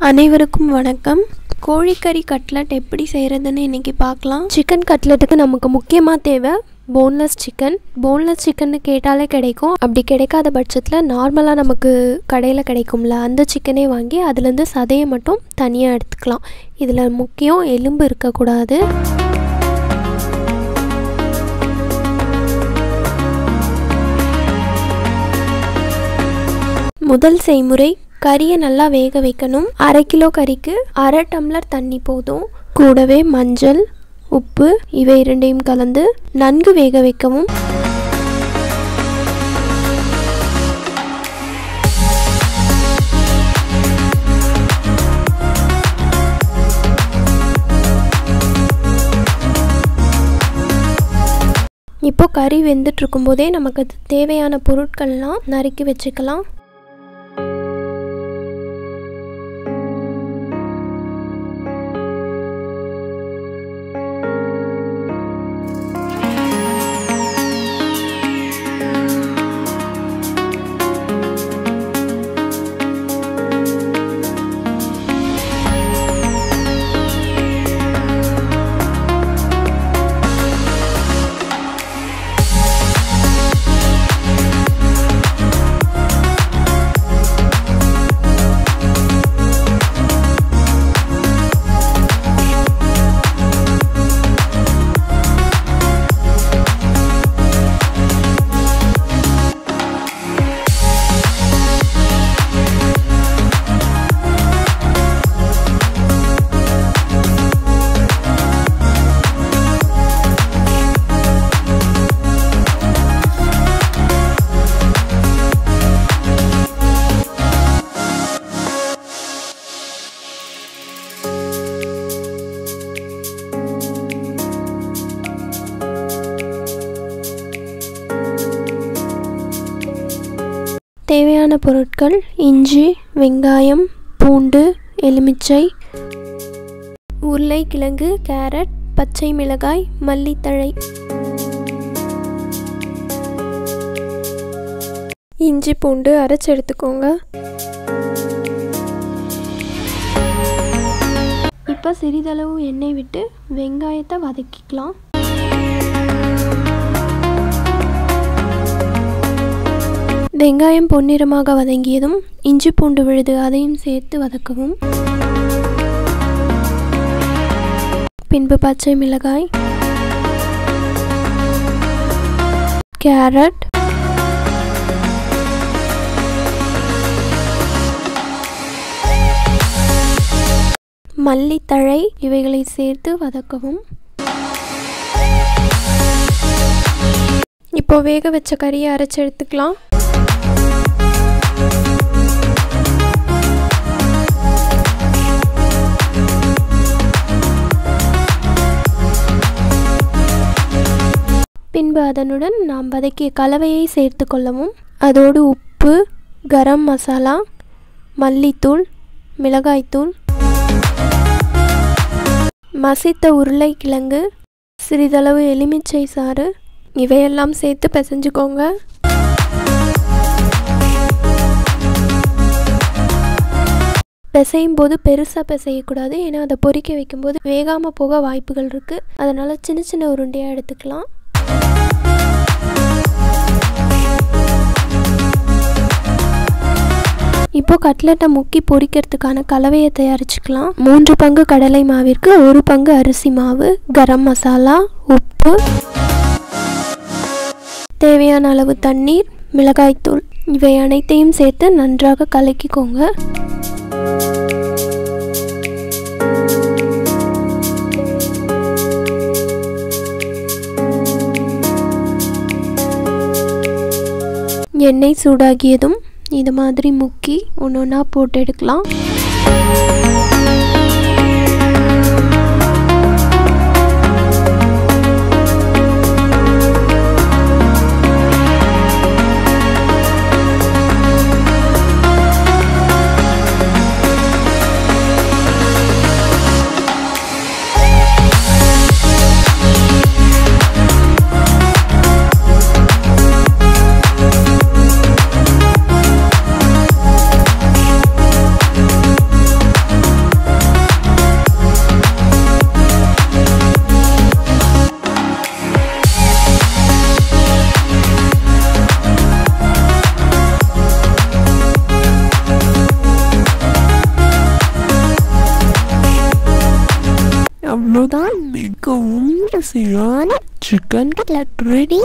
அனைவருக்கும் வணக்கம். கோழிக்கறி கட்லட் எப்படி செய்கிறதுன்னு இன்றைக்கி பார்க்கலாம். சிக்கன் கட்லட்டுக்கு நமக்கு முக்கியமாக தேவை போன்லெஸ் சிக்கன். போன்லெஸ் சிக்கன்னு கேட்டாலே கிடைக்கும். அப்படி கிடைக்காத பட்சத்தில் நார்மலாக நமக்கு கடையில் கிடைக்கும்ல, அந்த சிக்கனே வாங்கி அதுலேருந்து சதையை மட்டும் தனியாக எடுத்துக்கலாம். இதில் முக்கியம் எலும்பு இருக்கக்கூடாது. முதல் செய்முறை, கறியை நல்லா வேக வைக்கணும். 1/2 கிலோ கறிக்கு 1/2 டம்ளர் தண்ணி போதும். கூடவே மஞ்சள், உப்பு இவை இரண்டையும் கலந்து நன்கு வேக வைக்கவும். இப்போ கறி வெந்துட்டு இருக்கும்போதே நமக்கு தேவையான பொருட்கள்லாம் நறுக்கி வச்சுக்கலாம். தேவையான பொருட்கள்: இஞ்சி, வெங்காயம், பூண்டு, எலுமிச்சை, உருளைக்கிழங்கு, கேரட், பச்சை மிளகாய், மல்லித்தழை. இஞ்சி பூண்டு அரைச்சி எடுத்துக்கோங்க. இப்போ சிறிதளவு எண்ணெய் விட்டு வெங்காயத்தை வதக்கிக்கலாம். வெங்காயம் பொன்னிறமாக வதங்கியதும் இஞ்சி பூண்டு விழுது அதையும் சேர்த்து வதக்கவும். பின்பு பச்சை மிளகாய், கேரட், மல்லித்தழை இவைகளை சேர்த்து வதக்கவும். இப்போ வேக வச்ச கறியை அரைச்சி எடுத்துக்கலாம். பின்பு அதனுடன் நாம் வதக்கிய கலவையை சேர்த்து கொள்ளவும். அதோடு உப்பு, கரம் மசாலா, மல்லித்தூள், மிளகாய்த்தூள், மசித்த உருளைக்கிழங்கு, சிறிதளவு எலுமிச்சை சாறு இவையெல்லாம் சேர்த்து பிசைஞ்சுக்கோங்க. பிசையும் போது பெருசாக பிசையக்கூடாது, ஏன்னா அதை பொரிக்க வைக்கும்போது வேகாமல் போக வாய்ப்புகள் இருக்குது. அதனால் சின்ன சின்ன உருண்டையாக எடுத்துக்கலாம். இப்போ கட்லெட்டை முக்கி பொரிக்கிறதுக்கான கலவையை தயாரிச்சுக்கலாம். 3 பங்கு கடலை மாவிற்கு 1 பங்கு அரிசி மாவு, கரம் மசாலா, உப்பு, தேவையான அளவு தண்ணீர், மிளகாய்த்தூள் இவை அனைத்தையும் சேர்த்து நன்றாக கலக்கிக்கோங்க. எண்ணெய் சூடாகியதும் இது மாதிரி முக்கி ஒன்றா போட்டு எடுக்கலாம். அவ்வளோதான், மிகவும் ருசியான சிக்கன் கட்லட் ரெடி.